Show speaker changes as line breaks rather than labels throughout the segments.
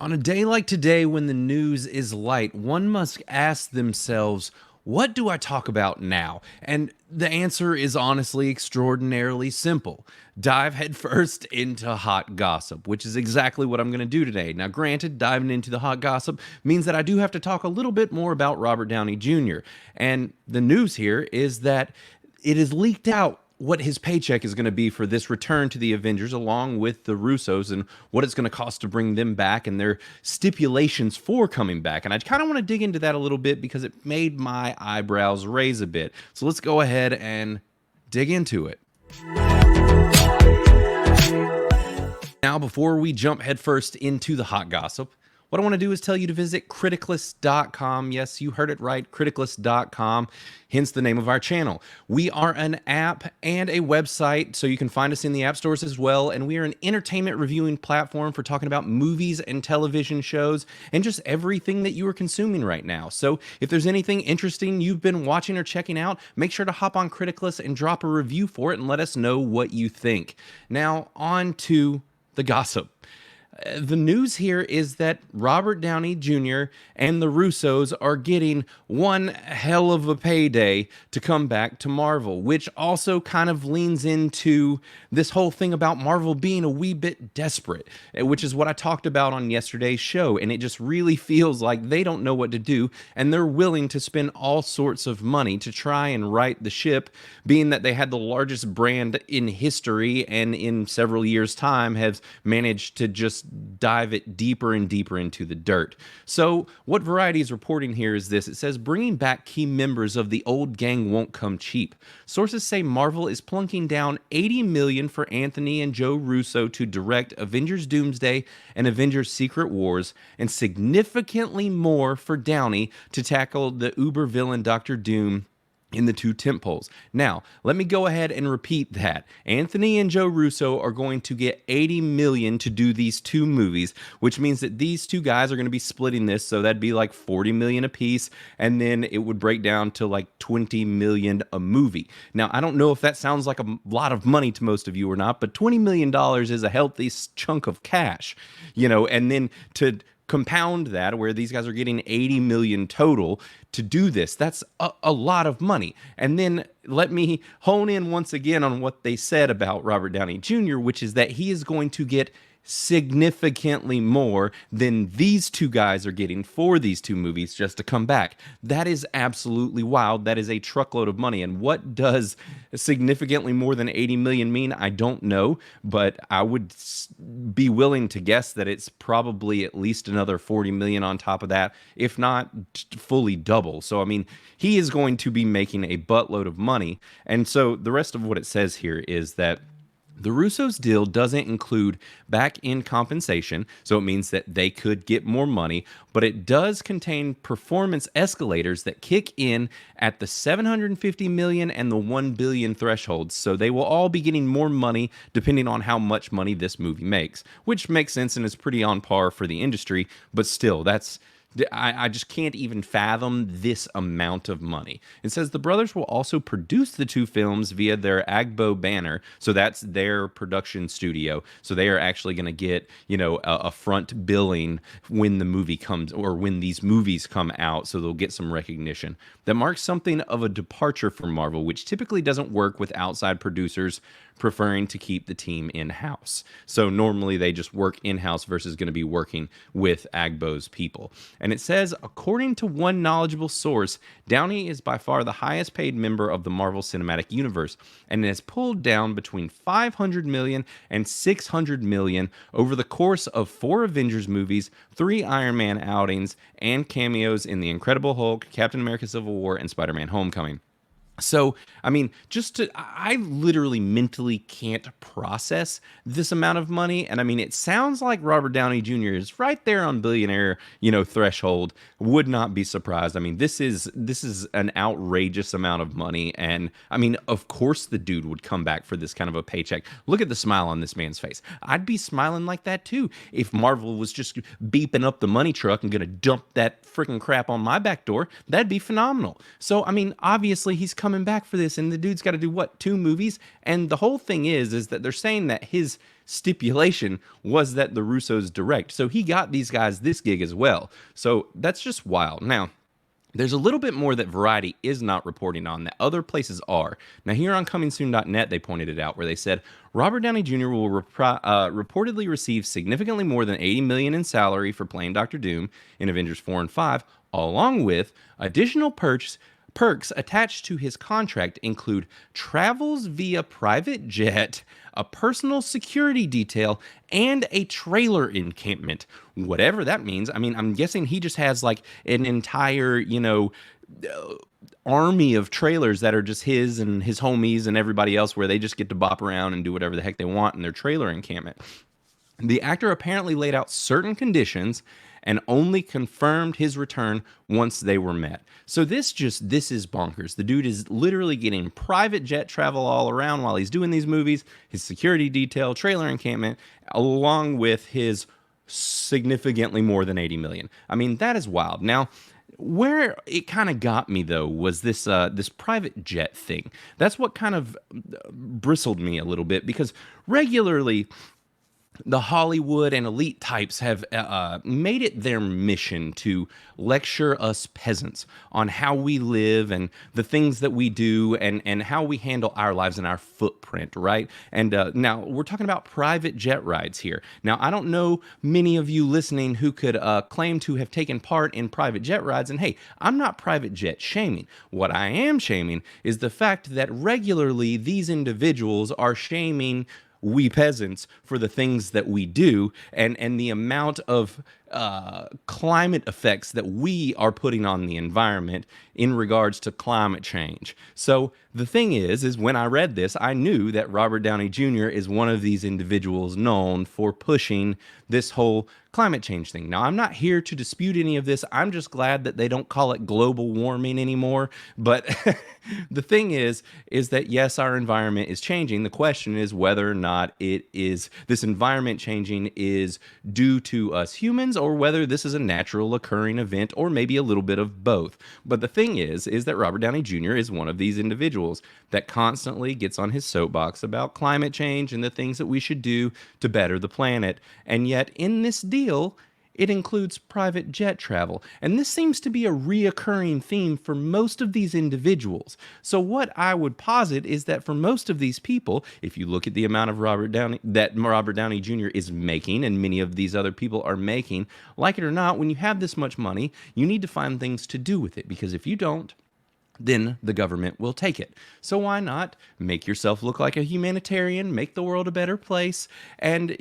On a day like today, when the news is light, one must ask themselves, what do I talk about now? And the answer is honestly extraordinarily simple. Dive headfirst into hot gossip, which is exactly what I'm going to do today. Now, granted, diving into the hot gossip means that I do have to talk a little bit more about Robert Downey Jr. And the news here is that it is leaked out what his paycheck is going to be for this return to the Avengers, along with the Russos, and what it's going to cost to bring them back and their stipulations for coming back. And I kind of want to dig into that a little bit because it made my eyebrows raise a bit. So let's go ahead and dig into it. Now, before we jump headfirst into the hot gossip, what I want to do is tell you to visit criticlist.com. Yes, you heard it right, criticlist.com, hence the name of our channel. We are an app and a website, so you can find us in the app stores as well, and we are an entertainment reviewing platform for talking about movies and television shows and just everything that you are consuming right now. So if there's anything interesting you've been watching or checking out, make sure to hop on Criticlist and drop a review for it and let us know what you think. Now, on to the gossip. The news here is that Robert Downey Jr. and the Russos are getting one hell of a payday to come back to Marvel, which also kind of leans into this whole thing about Marvel being a wee bit desperate, which is what I talked about on yesterday's show. And it just really feels like they don't know what to do, and they're willing to spend all sorts of money to try and right the ship, being that they had the largest brand in history and in several years' time have managed to just dive it deeper and deeper into the dirt. So what Variety is reporting here is this. It says, bringing back key members of the old gang won't come cheap. Sources say Marvel is plunking down $80 million for Anthony and Joe Russo to direct Avengers Doomsday and Avengers Secret Wars, and significantly more for Downey to tackle the uber villain Dr.Doom in the two tentpoles. Now, let me go ahead and repeat that. Anthony and Joe Russo are going to get $80 million to do these two movies, which means that these two guys are going to be splitting this, so that'd be like $40 million a piece, and then it would break down to like $20 million a movie. Now, I don't know if that sounds like a lot of money to most of you or not, but $20 million is a healthy chunk of cash, and then to compound that, where these guys are getting 80 million total to do this, that's a lot of money. And then let me hone in once again on what they said about Robert Downey Jr., which is that he is going to get significantly more than these two guys are getting for these two movies just to come back. That is absolutely wild. That is a truckload of money. And what does significantly more than 80 million mean? I don't know, but I would be willing to guess that it's probably at least another 40 million on top of that, if not fully double. So, I mean, he is going to be making a buttload of money. And so the rest of what it says here is that the Russos' deal doesn't include back-end compensation, so it means that they could get more money, but it does contain performance escalators that kick in at the 750 million and the 1 billion thresholds, so they will all be getting more money depending on how much money this movie makes, which makes sense and is pretty on par for the industry, but still, I just can't even fathom this amount of money. It says the brothers will also produce the two films via their Agbo banner. So that's their production studio. So they are actually going to get, a front billing when the movie comes, or when these movies come out. So they'll get some recognition. That marks something of a departure from Marvel, which typically doesn't work with outside producers preferring to keep the team in-house. So normally they just work in-house versus going to be working with Agbo's people. And it says, according to one knowledgeable source, Downey is by far the highest paid member of the Marvel Cinematic Universe, and has pulled down between 500 million and 600 million over the course of 4 Avengers movies, 3 Iron Man outings, and cameos in The Incredible Hulk, Captain America Civil War, and Spider-Man Homecoming. So, I mean, I literally mentally can't process this amount of money. And I mean, it sounds like Robert Downey Jr. is right there on billionaire, threshold. Would not be surprised. I mean, this is an outrageous amount of money. And I mean, of course the dude would come back for this kind of a paycheck. Look at the smile on this man's face. I'd be smiling like that too if Marvel was just beeping up the money truck and going to dump that freaking crap on my back door. That'd be phenomenal. So, I mean, obviously he's come coming back for this, and the dude's got to do what, 2 movies? And the whole thing is that they're saying that his stipulation was that the Russos direct. So he got these guys this gig as well. So that's just wild. Now, there's a little bit more that Variety is not reporting on that other places are. Now, here on ComingSoon.net, they pointed it out where they said Robert Downey Jr. will reportedly receive significantly more than $80 million in salary for playing Dr. Doom in Avengers 4 and 5, along with additional perks attached to his contract include travels via private jet, a personal security detail, and a trailer encampment. Whatever that means. I mean, I'm guessing he just has like an entire, army of trailers that are just his and his homies and everybody else, where they just get to bop around and do whatever the heck they want in their trailer encampment. The actor apparently laid out certain conditions and only confirmed his return once they were met. So this is bonkers. The dude is literally getting private jet travel all around while he's doing these movies, his security detail, trailer encampment, along with his significantly more than 80 million. I mean, that is wild. Now, where it kind of got me, though, was this private jet thing. That's what kind of bristled me a little bit, because regularly the Hollywood and elite types have made it their mission to lecture us peasants on how we live and the things that we do and how we handle our lives and our footprint, right? And now we're talking about private jet rides here. Now, I don't know many of you listening who could claim to have taken part in private jet rides. And hey, I'm not private jet shaming. What I am shaming is the fact that regularly these individuals are shaming we peasants for the things that we do and the amount of climate effects that we are putting on the environment in regards to climate change. So the thing is when I read this, I knew that Robert Downey Jr. is one of these individuals known for pushing this whole climate change thing. Now, I'm not here to dispute any of this. I'm just glad that they don't call it global warming anymore. But the thing is that yes, our environment is changing. The question is whether or not this environment changing is due to us humans, or whether this is a natural occurring event, or maybe a little bit of both. But the thing is that Robert Downey Jr. is one of these individuals that constantly gets on his soapbox about climate change and the things that we should do to better the planet. And yet in this deal, it includes private jet travel. And this seems to be a reoccurring theme for most of these individuals. So what I would posit is that for most of these people, if you look at the amount of Robert Downey Jr. is making, and many of these other people are making, like it or not, when you have this much money, you need to find things to do with it. Because if you don't, then the government will take it. So why not make yourself look like a humanitarian, make the world a better place, and,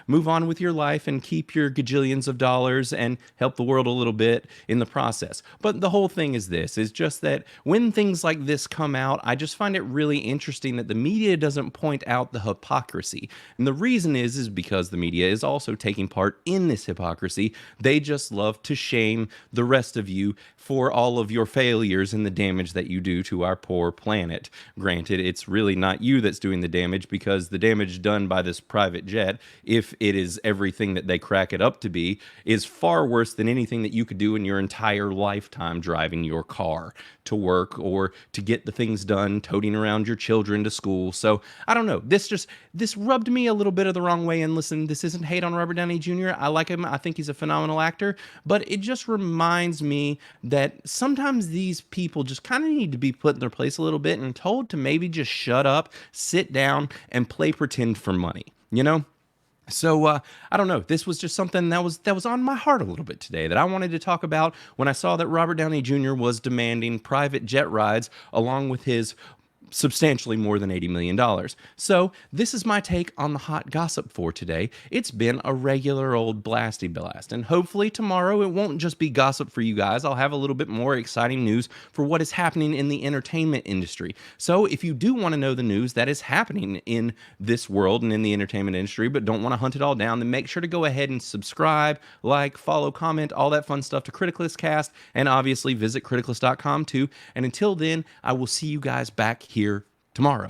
move on with your life and keep your gajillions of dollars and help the world a little bit in the process. But the whole thing is just that when things like this come out, I just find it really interesting that the media doesn't point out the hypocrisy. And the reason is because the media is also taking part in this hypocrisy. They just love to shame the rest of you for all of your failures and the damage that you do to our poor planet. Granted, it's really not you that's doing the damage, because the damage done by this private jet, if it is everything that they crack it up to be, is far worse than anything that you could do in your entire lifetime driving your car to work or to get the things done, toting around your children to school. So I don't know. This rubbed me a little bit of the wrong way. And listen, this isn't hate on Robert Downey Jr. I like him. I think he's a phenomenal actor, but it just reminds me that sometimes these people just kind of need to be put in their place a little bit and told to maybe just shut up, sit down, and play pretend for money, So I don't know. This was just something that was on my heart a little bit today that I wanted to talk about when I saw that Robert Downey Jr. was demanding private jet rides along with his substantially more than $80 million. So this is my take on the hot gossip for today. It's been a regular old blasty blast, and hopefully tomorrow it won't just be gossip for you guys. I'll have a little bit more exciting news for what is happening in the entertainment industry. So if you do want to know the news that is happening in this world and in the entertainment industry, but don't want to hunt it all down, then make sure to go ahead and subscribe, like, follow, comment, all that fun stuff to Criticlist Cast, and obviously visit criticlist.com too. And until then, I will see you guys back here tomorrow.